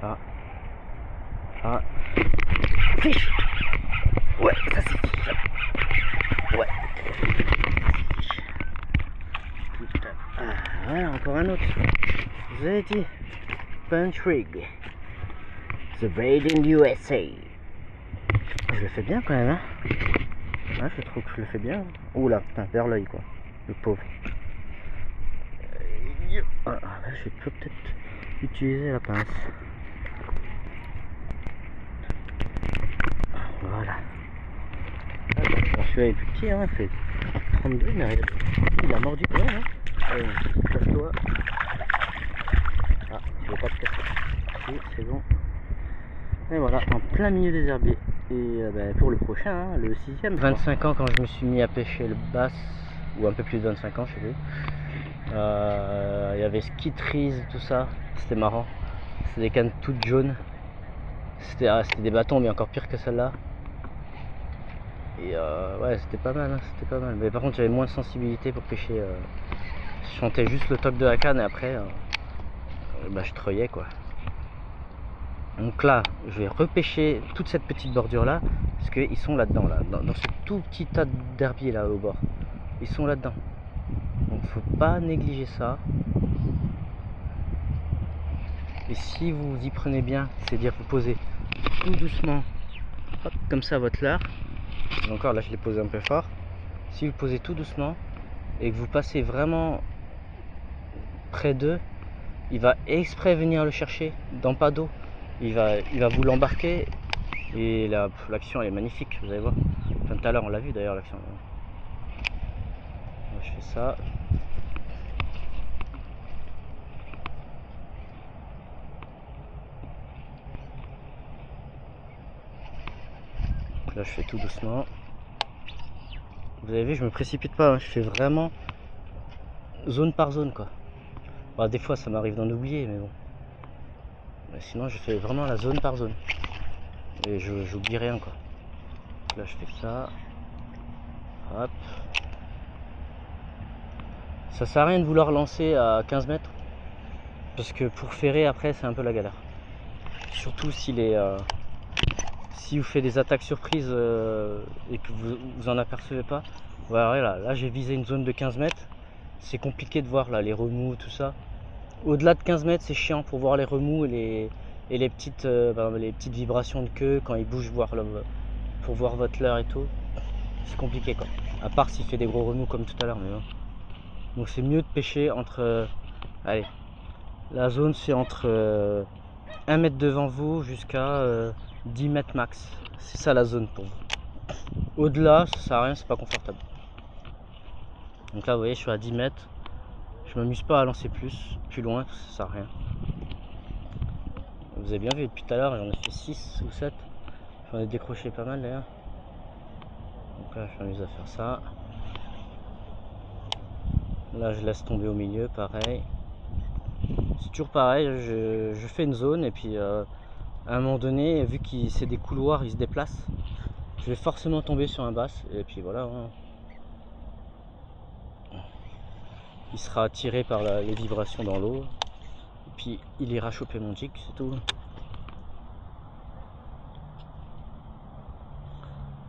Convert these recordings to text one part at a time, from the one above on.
Ah. Ah. Fiche. Ouais, ça c'est fiche. Ouais. Putain. Ah, voilà, encore un autre. Vous avez dit Punch Rig. The Raid in USA. Je le fais bien quand même, hein. Ouais, je trouve que je le fais bien. Oula, putain, vers l'œil quoi. Le pauvre. Ah, là, je peux peut-être utiliser la pince. Voilà. Bon, celui-là est plus petit, hein, il fait 32, mais il a mordu quand même. Hein. Allez, casse-toi. Ah, je vais pas te casser. Si, c'est bon. Et voilà, en plein milieu des herbiers. Et pour le prochain, hein, le 6ème. 25 ans quand je me suis mis à pêcher le bass, ou un peu plus de 25 ans, je sais plus. Il y avait ski trees, tout ça, c'était marrant. C'était des cannes toutes jaunes. C'était des bâtons, mais encore pire que celle-là. Et ouais, c'était pas mal, hein, c'était pas mal. Mais par contre, j'avais moins de sensibilité pour pêcher. Je sentais juste le top de la canne et après, je treuillais quoi. Donc là, je vais repêcher toute cette petite bordure là, parce qu'ils sont là-dedans, là, dans ce tout petit tas d'herbiers là au bord. Ils sont là-dedans. Donc faut pas négliger ça. Et si vous y prenez bien, c'est-à-dire vous posez tout doucement, hop, comme ça votre leurre. Et encore là je l'ai posé un peu fort. Si vous posez tout doucement et que vous passez vraiment près d'eux, il va exprès venir le chercher dans pas d'eau. Il va vous l'embarquer et l'action elle est magnifique, vous allez voir. Enfin, tout à l'heure on l'a vu d'ailleurs l'action. Je fais ça. Là je fais tout doucement. Vous avez vu, je me précipite pas, hein. Je fais vraiment zone par zone quoi. Bah, des fois ça m'arrive d'en oublier mais bon. Mais sinon je fais vraiment la zone par zone. Et j'oublie rien quoi. Là je fais ça. Hop. Ça sert à rien de vouloir lancer à 15 mètres. Parce que pour ferrer après c'est un peu la galère. Surtout si vous faites des attaques surprises et que vous en apercevez pas. Voilà, là j'ai visé une zone de 15 mètres. C'est compliqué de voir là les remous, tout ça. Au-delà de 15 mètres c'est chiant pour voir les remous et les petites vibrations de queue quand ils bougent pour voir votre leurre et tout. C'est compliqué quoi. À part s'il fait des gros remous comme tout à l'heure. Mais bon. Donc c'est mieux de pêcher entre... allez, la zone c'est entre 1 mètre devant vous jusqu'à 10 mètres max. C'est ça la zone pour vous. Au-delà ça sert à rien, c'est pas confortable. Donc là vous voyez je suis à 10 mètres. Je m'amuse pas à lancer plus loin, ça sert à rien. Vous avez bien vu depuis tout à l'heure, j'en ai fait 6 ou 7. J'en ai décroché pas mal d'ailleurs. Donc là je m'amuse à faire ça. Là je laisse tomber au milieu, pareil. C'est toujours pareil, je fais une zone et puis à un moment donné, vu que c'est des couloirs, ils se déplacent, je vais forcément tomber sur un bass et puis voilà. Hein. Il sera attiré par les vibrations dans l'eau et puis il ira choper mon jig, c'est tout.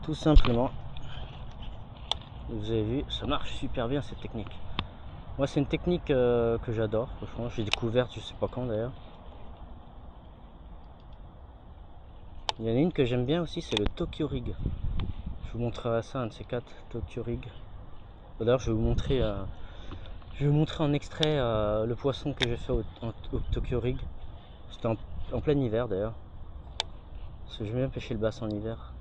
Tout simplement. Vous avez vu, ça marche super bien cette technique. Moi c'est une technique que j'adore, franchement, j'ai découverte je sais pas quand d'ailleurs. Il y en a une que j'aime bien aussi, c'est le Tokyo Rig. Je vous montrerai ça, un de ces 4, Tokyo Rig. D'ailleurs je vais vous montrer en extrait le poisson que j'ai fait au Tokyo Rig. C'était en plein hiver d'ailleurs. Parce que j'aime bien pêcher le bass en hiver.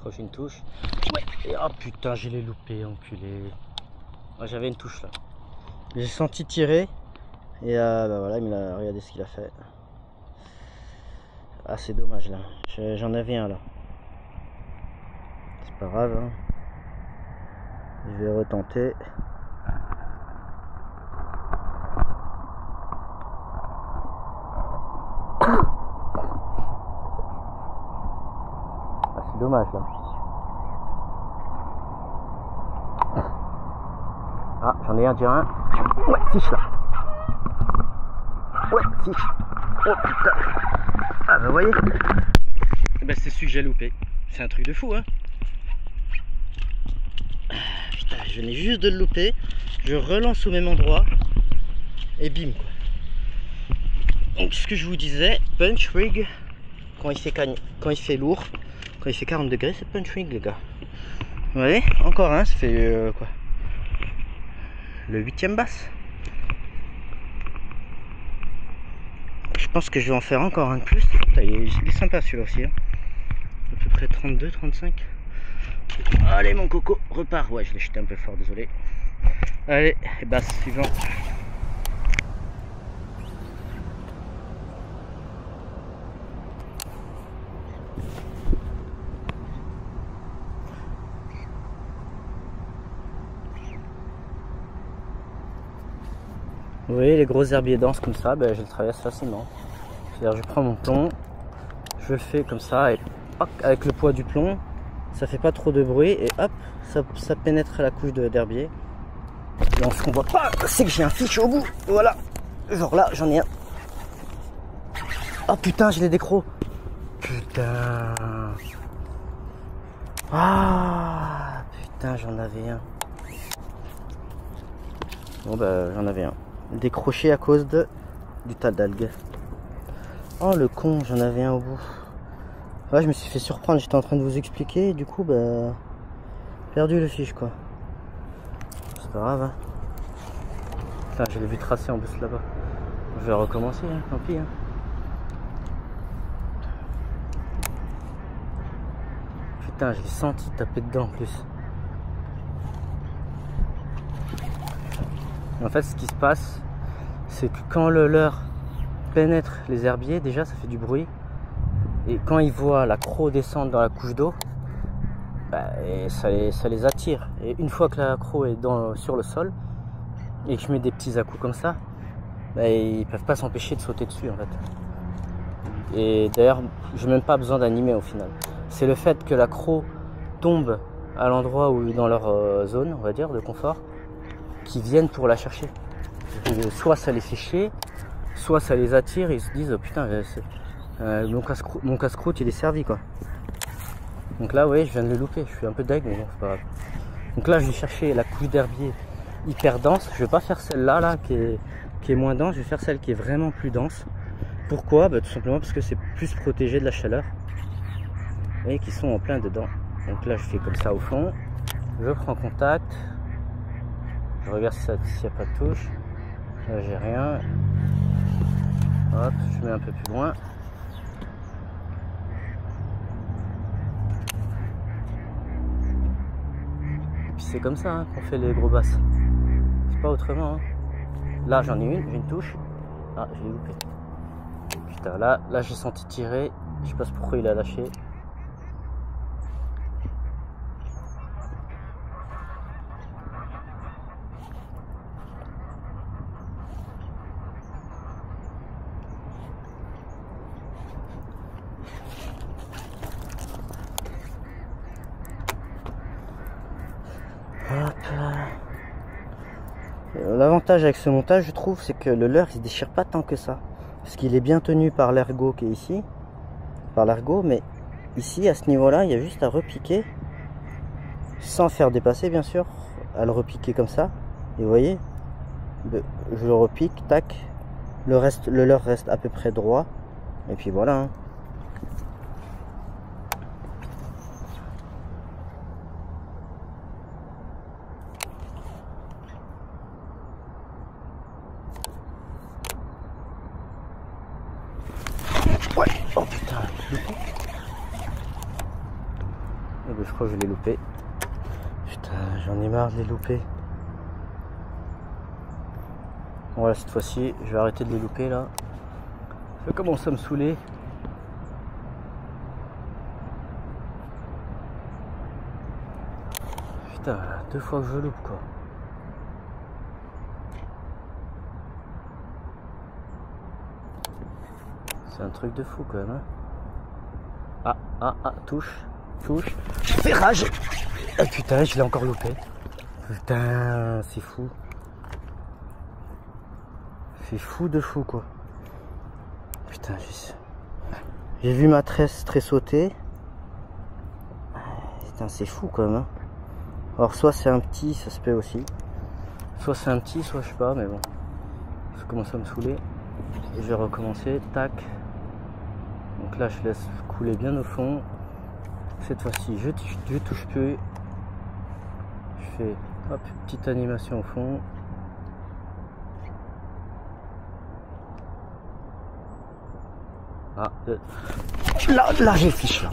crois que j'ai une touche. Ouais. Et oh putain, je l'ai loupé, enculé. Oh, j'avais une touche là. J'ai senti tirer. Et bah voilà, regardez ce qu'il a fait. Ah, c'est dommage là. J'en avais un là. C'est pas grave. Hein. Je vais retenter. Ah, c'est dommage là. Ah, j'en ai un, tiens un. Ouais, fiche là. Ouais, fiche. Oh putain. Ah bah vous voyez. Bah c'est celui que j'ai loupé. C'est un truc de fou hein. Putain, je venais juste de le louper. Je relance au même endroit. Et bim quoi. Donc ce que je vous disais, punch rig, quand il fait lourd, quand il fait 40 degrés, c'est punch rig les gars. Vous voyez, encore un, ça fait quoi, le 8e basse. Je pense que je vais en faire encore un de plus. Putain, il est sympa celui-là aussi. Hein. À peu près 32, 35. Allez mon coco, repart. Ouais, je l'ai jeté un peu fort, désolé. Allez, basse suivant. Vous voyez les gros herbiers denses comme ça, ben, je le traverse facilement. C'est-à-dire je prends mon plomb, je le fais comme ça et hop, avec le poids du plomb, ça fait pas trop de bruit et hop, ça pénètre la couche d'herbier. Et ce qu'on voit pas, c'est que j'ai un fiche au bout. Voilà, genre là j'en ai un. Oh putain, je l'ai décro. Putain. Ah putain, j'en avais un. Bon bah j'en avais un. Décroché à cause du tas d'algues. Oh le con, j'en avais un au bout. Ouais, je me suis fait surprendre, j'étais en train de vous expliquer et du coup bah perdu le fiche quoi. C'est pas grave hein. Putain, je l'ai vu tracer en plus là-bas. Je vais recommencer, hein, tant pis hein. Putain, je l'ai senti taper dedans en plus. En fait, ce qui se passe, c'est que quand le leurre pénètre les herbiers, déjà ça fait du bruit. Et quand ils voient la croc descendre dans la couche d'eau, bah, ça les attire. Et une fois que la croc est sur le sol, et que je mets des petits à-coups comme ça, bah, ils peuvent pas s'empêcher de sauter dessus en fait. Et d'ailleurs, j'ai même pas besoin d'animer au final. C'est le fait que la croc tombe à l'endroit où dans leur zone, on va dire, de confort, qui viennent pour la chercher. Soit ça les fait chier, soit ça les attire et ils se disent oh, putain mon casse-croûte il est servi quoi. Donc là ouais, je viens de le louper, je suis un peu deg mais bon c'est pas grave. Donc là je vais chercher la couche d'herbier hyper dense. Je vais pas faire celle-là là, qui est moins dense, je vais faire celle qui est vraiment plus dense. Pourquoi? Bah, tout simplement parce que c'est plus protégé de la chaleur et qui sont en plein dedans. Donc là je fais comme ça au fond, je prends contact. Je regarde s'il n'y a pas de touche. Là j'ai rien. Hop, je mets un peu plus loin. Et puis c'est comme ça hein, qu'on fait les gros basses. C'est pas autrement. Hein. Là j'en ai une, j'ai une touche. Ah, je l'ai loupé. Putain, là j'ai senti tirer. Je sais pas pourquoi il a lâché. L'avantage avec ce montage, je trouve, c'est que le leurre il se déchire pas tant que ça, parce qu'il est bien tenu par l'ergot qui est ici, mais ici à ce niveau-là, il y a juste à repiquer, sans faire dépasser bien sûr, à le repiquer comme ça. Et vous voyez, je le repique, tac, le leurre reste à peu près droit, et puis voilà. Hein. Ouais. Oh putain. ben, je crois que je l'ai loupé. Putain, j'en ai marre de les louper. Voilà, cette fois-ci, je vais arrêter de les louper là. Ça commence à me saouler. Putain, 2 fois que je loupe quoi. C'est un truc de fou quand même. Hein. Touche. Ferrage. Ah putain, je l'ai encore loupé. Putain, c'est fou. C'est fou de fou quoi. Putain, j'ai vu ma tresse sauter. Putain, c'est fou quand même. Hein. Alors soit c'est un petit, ça se peut aussi. Soit c'est un petit, soit je sais pas, mais bon. Ça commence à me saouler. Et je vais recommencer, tac. Donc là je laisse couler bien au fond. Cette fois-ci je touche plus. Je fais hop, petite animation au fond. Ah, là j'ai le fiche là.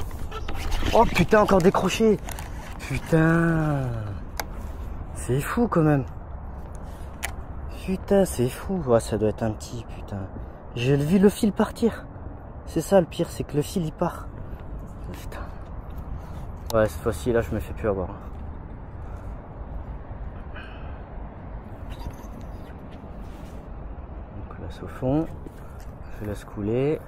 Oh putain, encore décroché. Putain, c'est fou quand même. Putain, c'est fou. Ouais, ça doit être un petit, putain. J'ai vu le fil partir. C'est ça le pire, c'est que le fil il part. Putain. Ouais, cette fois-ci là je me fais plus avoir. Donc là c'est au fond. Je laisse couler.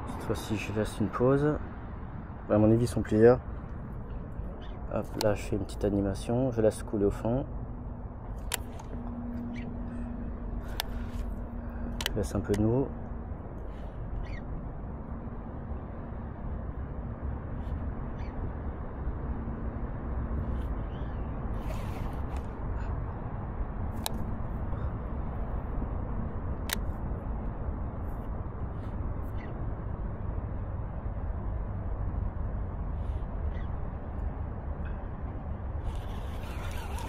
Cette fois-ci je laisse une pause. À mon avis ils sont plusieurs. Hop, là je fais une petite animation, je laisse couler au fond. Je laisse un peu de eau.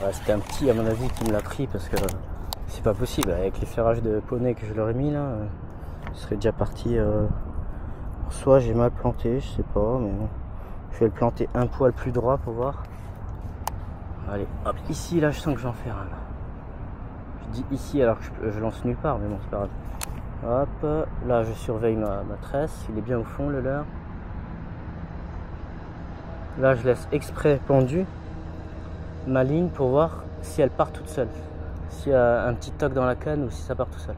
Ouais, c'était un petit à mon avis qui me l'a pris parce que c'est pas possible avec les ferrages de poney que je leur ai mis là, je serais déjà parti. Soit j'ai mal planté, je sais pas, mais bon, je vais le planter un poil plus droit pour voir. Allez, hop, ici là je sens que je vais en faire un là. Je dis ici alors que je lance nulle part, mais bon c'est pas grave. Hop, là je surveille ma tresse, il est bien au fond le leurre. Là je laisse exprès pendu ma ligne pour voir si elle part toute seule, s'il y a un petit toc dans la canne ou si ça part tout seul.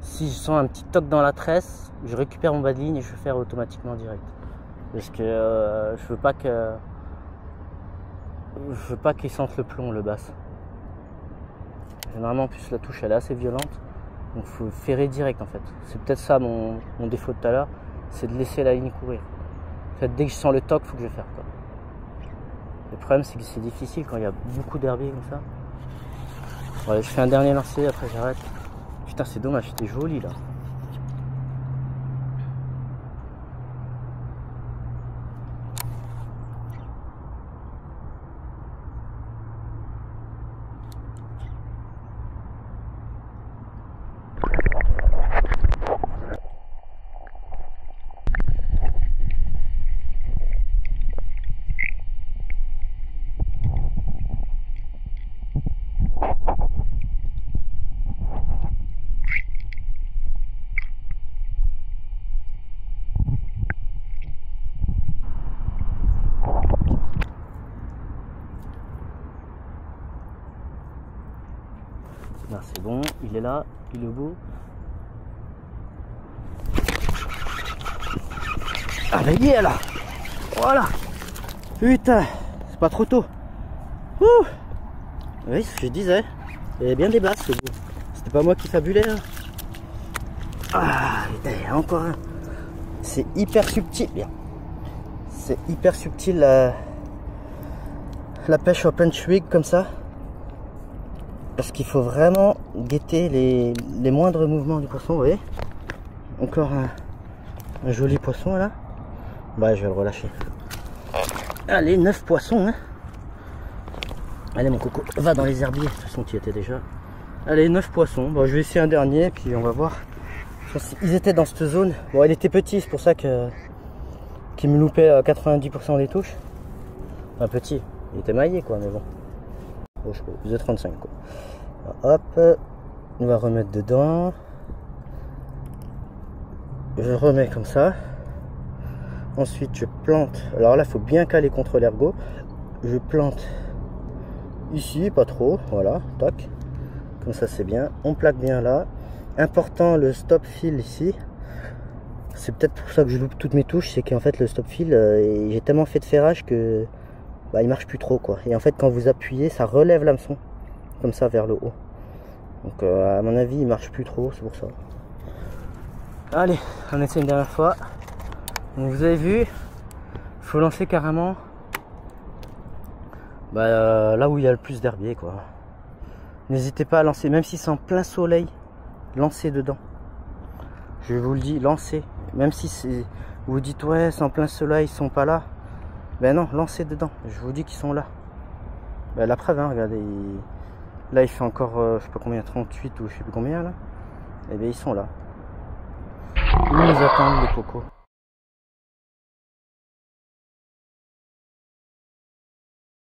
Si je sens un petit toc dans la tresse, je récupère mon bas de ligne et je vais faire automatiquement direct, parce que je veux pas qu'il sente le plomb, le basse. Généralement en plus la touche elle est assez violente, donc il faut ferrer direct en fait. C'est peut-être ça mon défaut de tout à l'heure, c'est de laisser la ligne courir. En fait, dès que je sens le toc, il faut que je fasse quoi. Le problème c'est que c'est difficile quand il y a beaucoup d'herbiers comme ça. Voilà, je fais un dernier lancer, après j'arrête. Putain c'est dommage, c'était joli là. Là c'est bon, il est là, il est au bout. Ah bah il est là. Voilà. Putain, c'est pas trop tôt. Ouh. Oui, ce que je disais. Il y avait bien des basses au bout. C'était pas moi qui fabulais là. Ah, putain, encore un. C'est hyper subtil. Bien. C'est hyper subtil la pêche au punch rig comme ça. Parce qu'il faut vraiment guetter les moindres mouvements du poisson, vous voyez. Encore un joli poisson là. Bah je vais le relâcher. Allez, 9 poissons hein. Allez mon coco, va dans les herbiers. De toute façon tu y étais déjà. Allez, 9 poissons. Bon, je vais essayer un dernier puis on va voir Ils étaient dans cette zone. Bon, il était petit, c'est pour ça que qu'il me loupait 90% des touches. Un petit, il était maillé quoi, mais bon. Bon, je faisais 35 quoi. Alors, hop, on va remettre dedans. Je remets comme ça. Ensuite, je plante. Alors là, il faut bien caler contre l'ergot. Je plante ici, pas trop. Voilà, tac. Comme ça, c'est bien. On plaque bien là. Important, le stop fil ici. C'est peut-être pour ça que je loupe toutes mes touches. C'est qu'en fait, le stop fil, j'ai tellement fait de ferrage que bah, il marche plus trop quoi. Et en fait, quand vous appuyez, ça relève l'hameçon comme ça vers le haut. Donc, à mon avis, il marche plus trop. C'est pour ça. Allez, on essaie une dernière fois. Donc vous avez vu, il faut lancer carrément là où il y a le plus d'herbier quoi. N'hésitez pas à lancer, même si c'est en plein soleil, lancez dedans. Je vous le dis, lancez. Même si vous vous dites ouais c'est en plein soleil, ils sont pas là. Ben non, lancez dedans. Je vous dis qu'ils sont là. Ben, la preuve, hein, regardez. Là il fait encore je sais pas combien, 38 ou je sais plus combien là. Et bien ils sont là. Ils nous attendent les cocos.